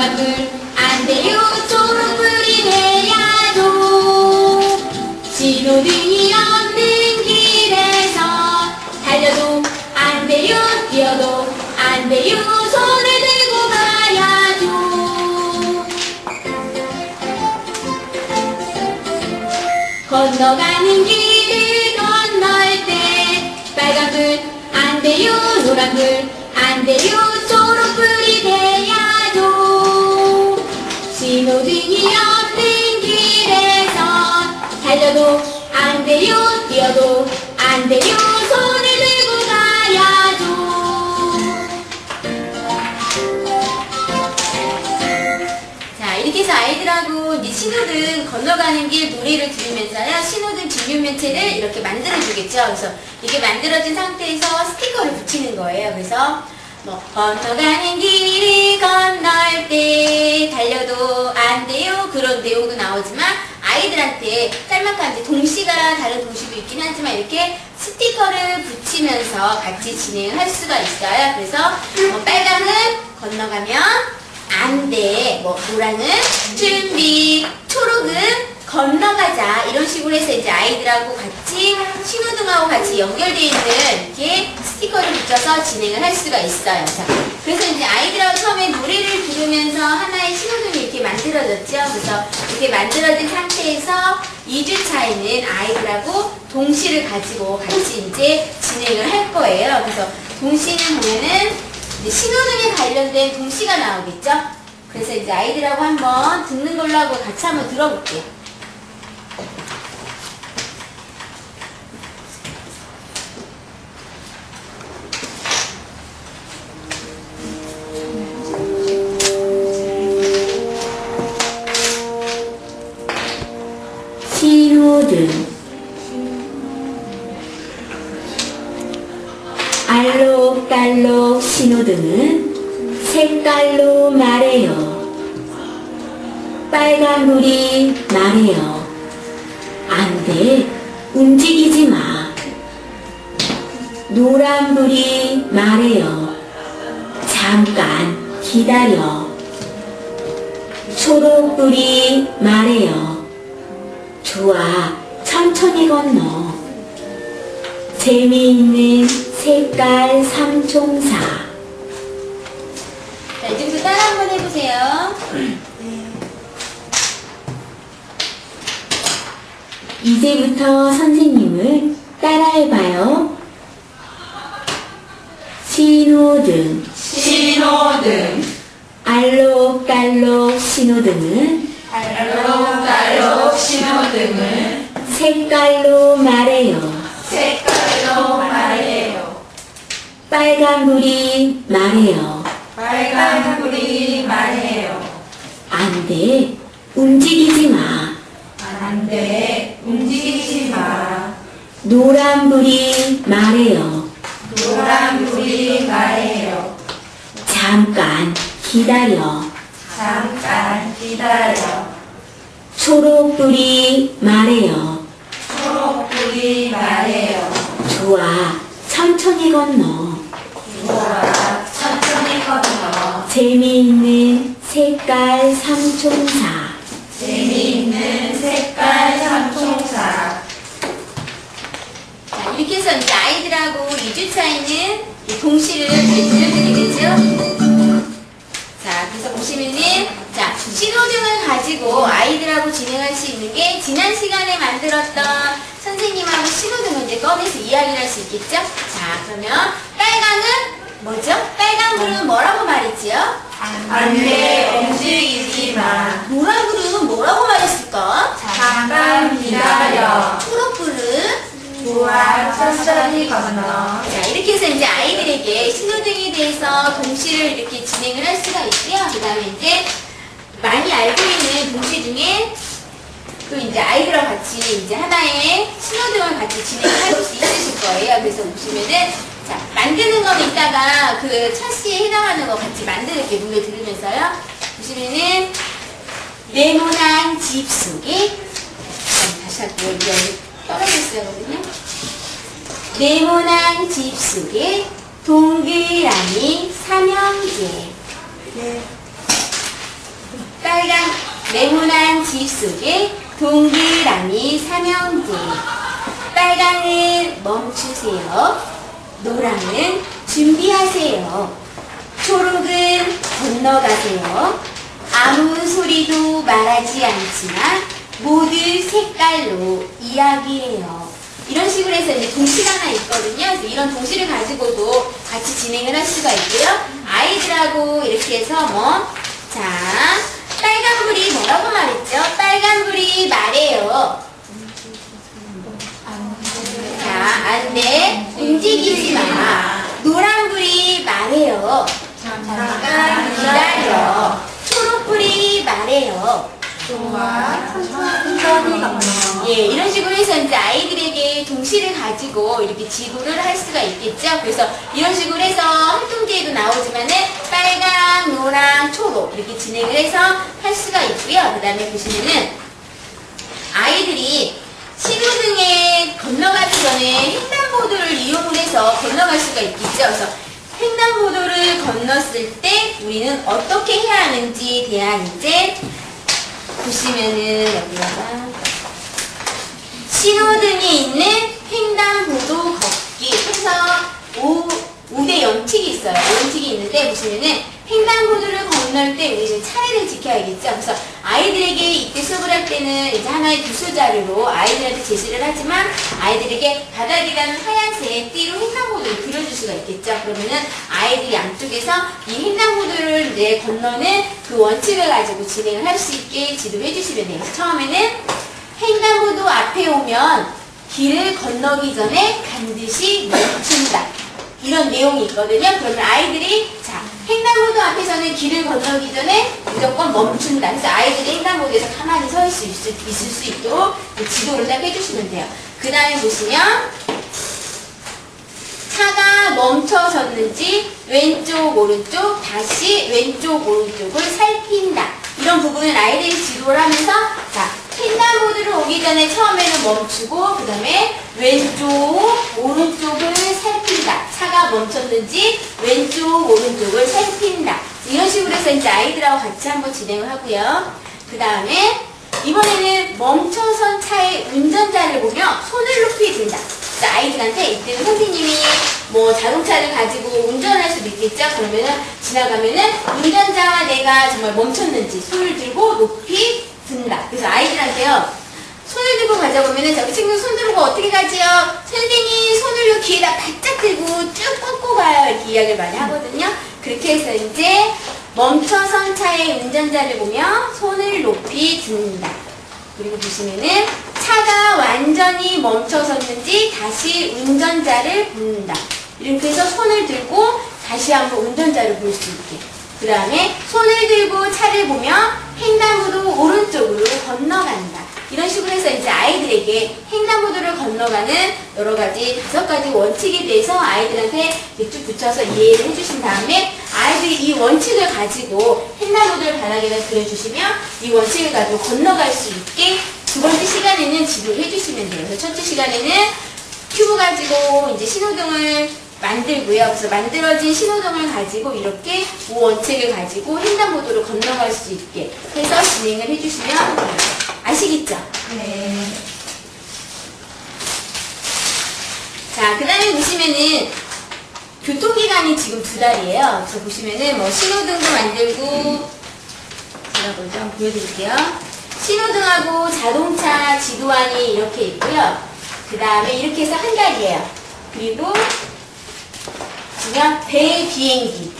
노란불 안 돼요. 초록불이 돼야죠. 신호등이 없는 길에서 달려도 안 돼요. 뛰어도 안 돼요. 손을 들고 가야죠. 건너가는 길을 건널 때 빨간불 안 돼요. 노란불 안 돼요. 초록불이 돼야죠. 신호등이 없는 길에서 달려도 안 돼요. 뛰어도 안 돼요. 손을 들고 가야죠. 자, 이렇게 해서 아이들하고 이제 신호등 건너가는 길 놀이를 들으면서요, 신호등 뒷면체를 이렇게 만들어주겠죠. 그래서 이렇게 만들어진 상태에서 스티커를 붙이는 거예요. 그래서 뭐 건너가는 길을 건널 때 달려도 안 돼요. 그런 내용도 나오지만 아이들한테 짤막한 이제 동시가 다른 동시도 있긴 하지만 이렇게 스티커를 붙이면서 같이 진행을 할 수가 있어요. 그래서 뭐 빨강은 건너가면 안 돼. 뭐 노랑은 준비, 초록은 건너가자. 이런 식으로 해서 이제 아이들하고 같이 신호등하고 같이 연결되어 있는 이렇게 스티커를 붙여서 진행을 할 수가 있어요. 자, 그래서 이제 아이들하고 처음에 노래를 들으면서 하나의 신호등이 이렇게 만들어졌죠. 그래서 이렇게 만들어진 상태에서 2주차에는 아이들하고 동시를 가지고 같이 이제 진행을 할 거예요. 그래서 동시는 보면은 이제 신호등에 관련된 동시가 나오겠죠. 그래서 이제 아이들하고 한번 듣는 걸로 하고 같이 한번 들어볼게요. 신호등 알록달록 신호등은 색깔로 말해요. 빨간불이 말해요. 안 돼, 움직이지 마. 노란불이 말해요. 잠깐 기다려. 초록불이 말해요. 좋아, 천천히 건너. 재미있는 색깔 삼총사. 자, 이제부터 따라 한번 해보세요. 이제부터 선생님을 따라해봐요. 신호등. 신호등. 알록달록 신호등은 알록달록 신호등은 색깔로 말해요. 색깔로 말해요. 빨간불이 말해요. 빨간불이 말해요. 안 돼, 움직이지 마. 안 돼, 움직이지 마. 노란불이 말해요. 노란불이 말해요. 잠깐 기다려. 잠깐 기다려. 초록불이 말해요. 초록불이 말해요. 좋아, 천천히 건너. 좋아, 천천히 건너. 재미있는 색깔 삼총사. 재미있는 색깔 삼총사. 자, 이렇게 해서 이제 아이들하고 2주차에는 동시를 들려드리겠죠? 자, 그래서 보시면은, 자, 신호등을 가지고 아이들하고 진행할 수 있는 게 지난 시간에 만들었던 선생님하고 신호등을 이제 꺼내서 이야기를 할 수 있겠죠? 자, 그러면 빨강은 뭐죠? 빨간불은 뭐라고 말했지요? 안 돼, 움직이지 마. 노란불은 뭐라고 말했을까? 잠깐 기다려. 초록불은? 좋아, 천천히 건너. 자, 이렇게 해서 이제 아이들에게 신호등에 대해서 동시를 이렇게 진행을 할 수가 있고요. 그 다음에 이제 많이 알고 있는 동시 중에 또 이제 아이들과 같이 이제 하나의 신호등을 같이 진행할 수 있으실 거예요. 그래서 보시면은, 자, 만드는 거는 이따가 그 차시에 해당하는 거 같이 만들게 노래 들으면서요. 보시면은, 네모난 집 속에, 다시 할게요. 여기 떨어졌어요. 네모난 집 속에 동그라미 삼형제. 빨간 네모난 집 속에 동그라미 삼형제. 빨강은 멈추세요. 노랑은 준비하세요. 초록은 건너가세요. 아무 소리도 말하지 않지만 모두 색깔로 이야기해요. 이런 식으로 해서 이제 동시가 하나 있거든요. 그래서 이런 동시를 가지고도 같이 진행을 할 수가 있고요. 아이들하고 이렇게 해서 자, 빨간불이 뭐라고 말했죠? 빨간불이 말해요. 자, 안돼. 움직이지 마. 노란불이 말해요. 잠깐 기다려. 초록불이 말해요. 천천히 건너. 예, 이런 식으로 해서 이제 아이들에게 동시를 가지고 이렇게 지도를 할 수가 있겠죠. 그래서 이런 식으로 해서 활동지에도 나오지만은 빨강, 노랑, 초록 이렇게 진행을 해서 할 수가 있고요. 그 다음에 보시면은 아이들이 신호등에 건너가기 전에 횡단보도를 이용을 해서 건너갈 수가 있겠죠. 그래서 횡단보도를 건넜을 때 우리는 어떻게 해야 하는지에 대한 이제 보시면은 여기다가 신호등이 있는 횡단보도 걷기 해서 5대 원칙이 있어요. 원칙이 있는데 보시면은 횡단보도를 건널 때 우리는 차례를 지켜야겠죠. 그래서 아이들에게 이때 수업을 할 때는 이제 하나의 두수 자료로 아이들한테 제시를 하지만 아이들에게 바닥이라는 하얀색 띠로 횡단보도를 그려줄 수가 있겠죠. 그러면은 아이들이 양쪽에서 이 횡단보도를 이제 건너는 그 원칙을 가지고 진행을 할 수 있게 지도해 주시면 돼요. 처음에는 횡단보도 앞에 오면 길을 건너기 전에 반드시 멈춘다. 이런 내용이 있거든요. 그러면 아이들이 자, 횡단보도 앞에서는 길을 건너기 전에 무조건 멈춘다. 그래서 아이들이 횡단보도에서 가만히 서 있을 수 있도록 지도를 딱 해주시면 돼요. 그 다음에 보시면 차가 멈춰섰는지 왼쪽 오른쪽 다시 왼쪽 오른쪽을 살핀다. 이런 부분을 아이들이 지도를 하면서 자, 횡단보도를 오기 전에 처음에는 멈추고 그 다음에 왼쪽 오른쪽을 살핀다. 차가 멈췄는지 왼쪽 오른쪽을 살핀다. 이런 식으로 해서 이제 아이들하고 같이 한번 진행을 하고요. 그 다음에 이번에는 멈춰선 차의 운전자를 보며 손을 높이 든다. 아이들한테 이때는 선생님이 뭐 자동차를 가지고 운전할 수도 있겠죠. 그러면은 지나가면은 운전자와 내가 정말 멈췄는지 손을 들고 높이 든다. 그래서 아이들한테요, 손을 들고 가자 보면은 저기 친구 손 들고 어떻게 가지요? 선생님 손을 귀에다 바짝 들고 쭉 뻗고 가요. 이렇게 이야기를 많이 하거든요. 그렇게 해서 이제 멈춰선 차의 운전자를 보며 손을 높이 든다. 그리고 보시면은 차가 완전히 멈춰섰는지 다시 운전자를 본다. 이렇게 해서 손을 들고 다시 한번 운전자를 볼 수 있게. 그 다음에 손을 들고 차를 보며 횡단보도 오른쪽으로 건너간다. 이런 식으로 해서 이제 아이들에게 횡단보도를 건너가는 여러 가지 5가지 원칙에 대해서 아이들한테 쭉 붙여서 이해를 해주신 다음에 아이들이 이 원칙을 가지고 횡단보도를 바닥에다 그려주시면 이 원칙을 가지고 건너갈 수 있게 두 번째 시간에는 지도를 해주시면 돼요. 그래서 첫째 시간에는 큐브 가지고 이제 신호등을 만들고요. 그래서 만들어진 신호등을 가지고 이렇게 원칙을 가지고 횡단보도를 건너갈 수 있게 해서 진행을 해주시면 돼요. 아시겠죠? 네. 자, 그 다음에 보시면은 교통기간이 지금 2달이에요. 그래서 보시면은 뭐 신호등도 만들고 제가 먼저 한번 보여드릴게요. 신호등하고 자동차 지도안이 이렇게 있고요. 그 다음에 이렇게 해서 1달이에요. 그리고 지금 배 비행기